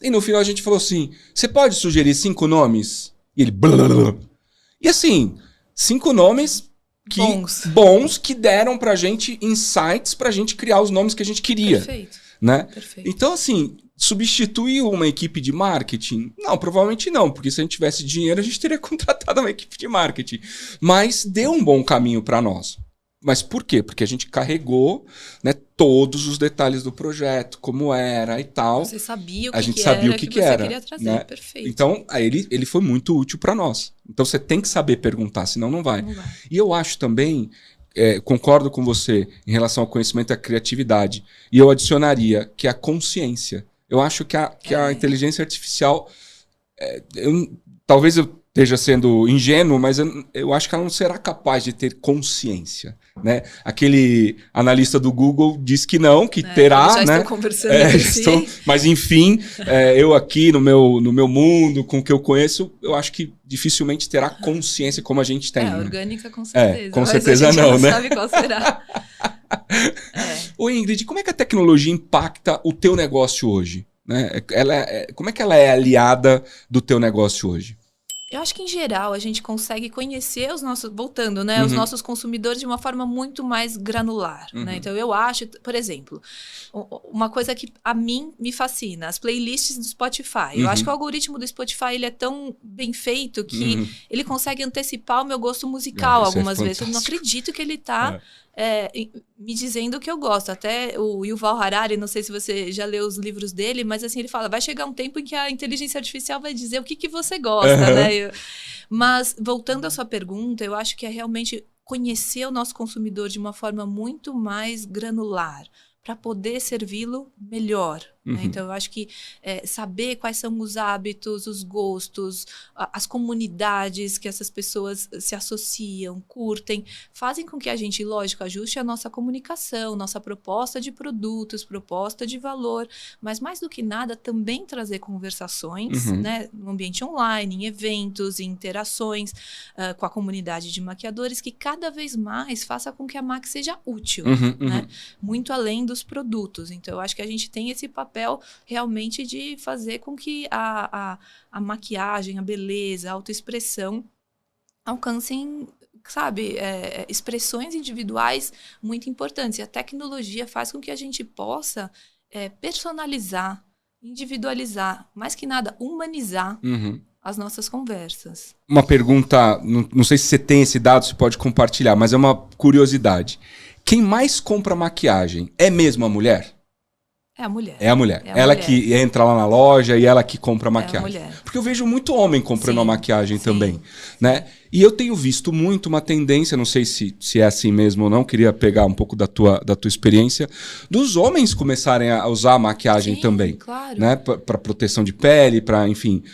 E no final a gente falou assim, você pode sugerir 5 nomes? E ele... Blablabla. E assim, 5 nomes... bons que deram pra gente insights pra gente criar os nomes que a gente queria. Perfeito. Né? Perfeito. Então, assim, substituiu uma equipe de marketing? Não, provavelmente não, porque se a gente tivesse dinheiro, a gente teria contratado uma equipe de marketing. Mas deu um bom caminho pra nós. Mas por quê? Porque a gente carregou, né, todos os detalhes do projeto, como era e tal. Você sabia o a gente sabia o que você era, queria trazer, né? perfeito. Então, aí ele foi muito útil para nós. Então, você tem que saber perguntar, senão não vai. Não vai. E eu acho também, concordo com você em relação ao conhecimento e à criatividade, e eu adicionaria que a consciência. Eu acho que a inteligência artificial, talvez eu esteja sendo ingênuo, mas eu acho que ela não será capaz de ter consciência, né? Aquele analista do Google diz que não, que terá, já né? Estou conversando entre si. Mas enfim, eu aqui no meu mundo, com o que eu conheço, eu acho que dificilmente terá consciência como a gente tem. Né? Orgânica com certeza. Com certeza não, né? Sabe qual será. Ô Ingrid, como é que a tecnologia impacta o teu negócio hoje? Né? Como é que ela é aliada do teu negócio hoje? Eu acho que, em geral, a gente consegue conhecer os nossos... Voltando, né? Os nossos consumidores de uma forma muito mais granular. Né? Então, eu acho... Por exemplo, uma coisa que a mim me fascina. As playlists do Spotify. Eu acho que o algoritmo do Spotify ele é tão bem feito que ele consegue antecipar o meu gosto musical algumas vezes. Eu não acredito que ele está... me dizendo o que eu gosto. Até o Yuval Harari, não sei se você já leu os livros dele, mas assim, ele fala, vai chegar um tempo em que a inteligência artificial vai dizer o que você gosta, né? Mas, voltando à sua pergunta, eu acho que é realmente conhecer o nosso consumidor de uma forma muito mais granular, para poder servi-lo melhor. Né? Então, eu acho que saber quais são os hábitos, os gostos, as comunidades que essas pessoas se associam, curtem, fazem com que a gente, lógico, ajuste a nossa comunicação, nossa proposta de produtos, proposta de valor, mas mais do que nada, também trazer conversações, né, no ambiente online, em eventos, em interações com a comunidade de maquiadores, que cada vez mais faça com que a MAC seja útil, né? Muito além dos produtos. Então, eu acho que a gente tem esse papel realmente de fazer com que a maquiagem, a beleza, a autoexpressão alcancem, sabe, expressões individuais muito importantes. E a tecnologia faz com que a gente possa personalizar, individualizar, mais que nada, humanizar as nossas conversas. Uma pergunta, não sei se você tem esse dado, você pode compartilhar, mas é uma curiosidade. Quem mais compra maquiagem é mesmo a mulher? É a mulher. É a mulher. Ela que entra lá na loja e ela que compra a maquiagem. É a mulher. Porque eu vejo muito homem comprando a maquiagem também, né? E eu tenho visto muito uma tendência, não sei se é assim mesmo ou não, queria pegar um pouco da tua experiência, dos homens começarem a usar a maquiagem também. Claro. Né? Para proteção de pele, para, enfim...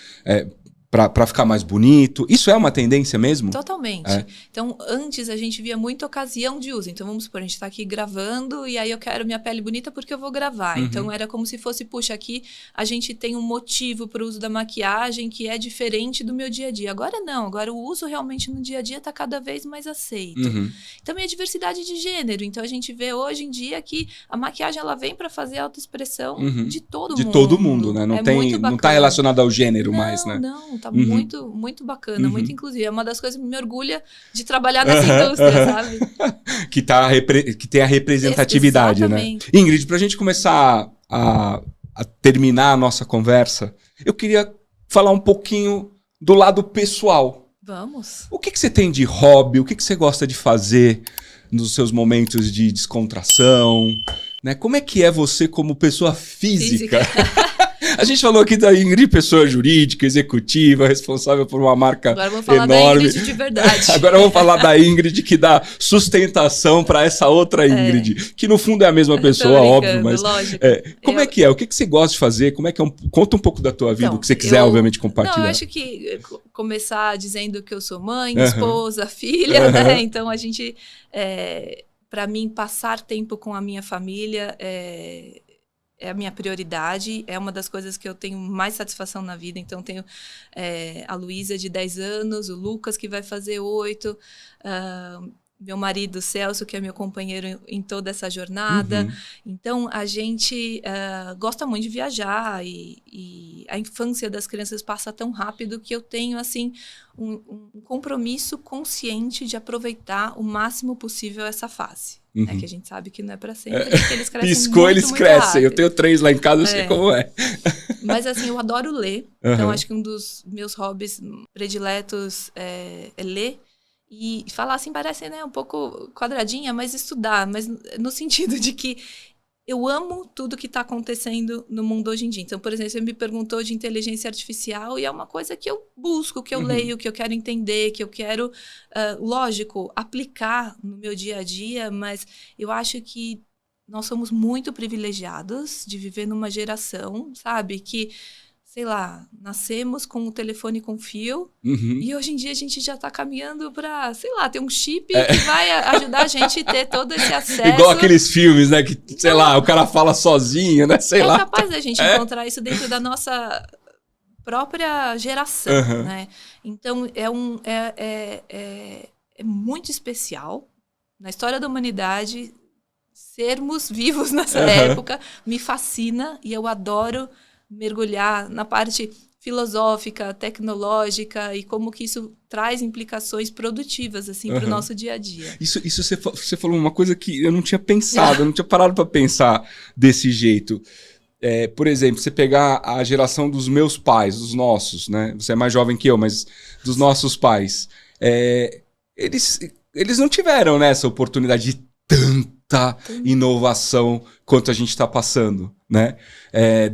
Para ficar mais bonito. Isso é uma tendência mesmo? Totalmente. Então, antes a gente via muita ocasião de uso. Então, vamos supor, a gente está aqui gravando e aí eu quero minha pele bonita porque eu vou gravar. Então, era como se fosse, puxa, aqui a gente tem um motivo para o uso da maquiagem que é diferente do meu dia a dia. Agora não. Agora o uso realmente no dia a dia está cada vez mais aceito. Também a diversidade de gênero. Então, a gente vê hoje em dia que a maquiagem ela vem para fazer a autoexpressão de todo mundo. De todo mundo, né? Não está relacionado ao gênero mais, né? Não. Tá muito, muito bacana, muito inclusive. É uma das coisas que me orgulha de trabalhar nessa indústria, sabe? que tem a representatividade, exatamente. Né? Ingrid, pra gente começar a terminar a nossa conversa, eu queria falar um pouquinho do lado pessoal. Vamos. O que você tem de hobby? O que você gosta de fazer nos seus momentos de descontração? Né? Como é que é você como pessoa física? A gente falou aqui da Ingrid, pessoa jurídica, executiva, responsável por uma marca enorme. Agora vamos falar da Ingrid de verdade. Agora vamos falar da Ingrid que dá sustentação para essa outra Ingrid, que no fundo é a mesma pessoa, óbvio, mas como é que é? O que você gosta de fazer? Como é que conta um pouco da tua vida, o que você quiser, obviamente, compartilhar. Não, eu acho que começar dizendo que eu sou mãe, esposa, filha, né? Então a gente, para mim, passar tempo com a minha família é a minha prioridade, é uma das coisas que eu tenho mais satisfação na vida. Então, tenho a Luísa, de 10 anos, o Lucas, que vai fazer 8, meu marido, Celso, que é meu companheiro em toda essa jornada. Então, a gente gosta muito de viajar e a infância das crianças passa tão rápido que eu tenho, assim, um compromisso consciente de aproveitar o máximo possível essa fase. Que a gente sabe que não é para sempre, porque eles crescem Piscou, eles crescem. Eu tenho 3 lá em casa, eu sei como é. Mas, assim, eu adoro ler. Então, acho que um dos meus hobbies prediletos é ler. E falar assim parece, né, um pouco quadradinha, mas estudar, mas no sentido de que eu amo tudo que está acontecendo no mundo hoje em dia. Então, por exemplo, você me perguntou de inteligência artificial e é uma coisa que eu busco, que eu leio, que eu quero entender, que eu quero, lógico, aplicar no meu dia a dia, mas eu acho que nós somos muito privilegiados de viver numa geração, sabe, que, sei lá, nascemos com o telefone com fio e hoje em dia a gente já está caminhando para, sei lá, ter um chip que vai ajudar a gente a ter todo esse acesso. Igual aqueles filmes, né? Que, sei lá, o cara fala sozinho, né? Sei lá. É capaz da gente encontrar isso dentro da nossa própria geração, né? Então, é muito especial na história da humanidade sermos vivos nessa época. Me fascina e eu adoro mergulhar na parte filosófica, tecnológica e como que isso traz implicações produtivas assim para o nosso dia a dia. Isso você falou uma coisa que eu não tinha pensado, eu não tinha parado para pensar desse jeito. Por exemplo, você pegar a geração dos meus pais, dos nossos, né? Você é mais jovem que eu, mas dos nossos pais. Eles não tiveram, né, essa oportunidade de tanta inovação quanto a gente está passando, né?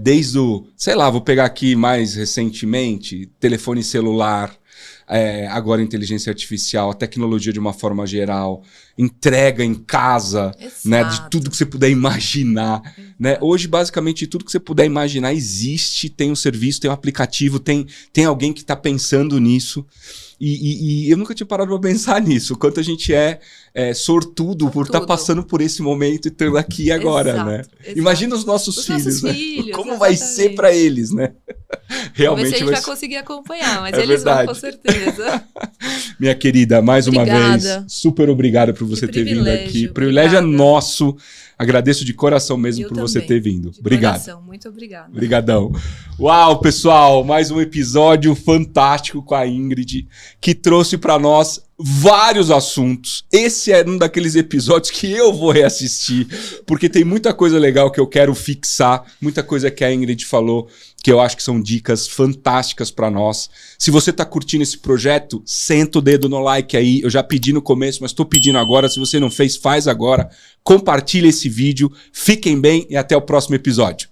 Desde o, sei lá, vou pegar aqui mais recentemente, telefone celular, agora inteligência artificial, a tecnologia de uma forma geral, entrega em casa, né, de tudo que você puder imaginar, né? Hoje, basicamente, tudo que você puder imaginar existe, tem um serviço, tem um aplicativo, tem alguém que está pensando nisso. E eu nunca tinha parado para pensar nisso, o quanto a gente é sortudo por estar passando por esse momento e estando aqui agora, né? Exato. Imagina os nossos filhos, né? Como vai ser para eles, né? Realmente. Vamos ver se a gente vai conseguir acompanhar, mas eles vão com certeza. Minha querida, mais uma vez, super obrigado por você ter vindo aqui. O privilégio é nosso. Agradeço de coração mesmo por você ter vindo. Obrigado. Coração. Muito obrigada. Obrigadão. Uau, pessoal, mais um episódio fantástico com a Ingrid, que trouxe para nós vários assuntos. Esse é um daqueles episódios que eu vou reassistir, porque tem muita coisa legal que eu quero fixar, muita coisa que a Ingrid falou, que eu acho que são dicas fantásticas para nós. Se você tá curtindo esse projeto, senta o dedo no like aí. Eu já pedi no começo, mas tô pedindo agora. Se você não fez, faz agora. Compartilha esse vídeo. Fiquem bem e até o próximo episódio.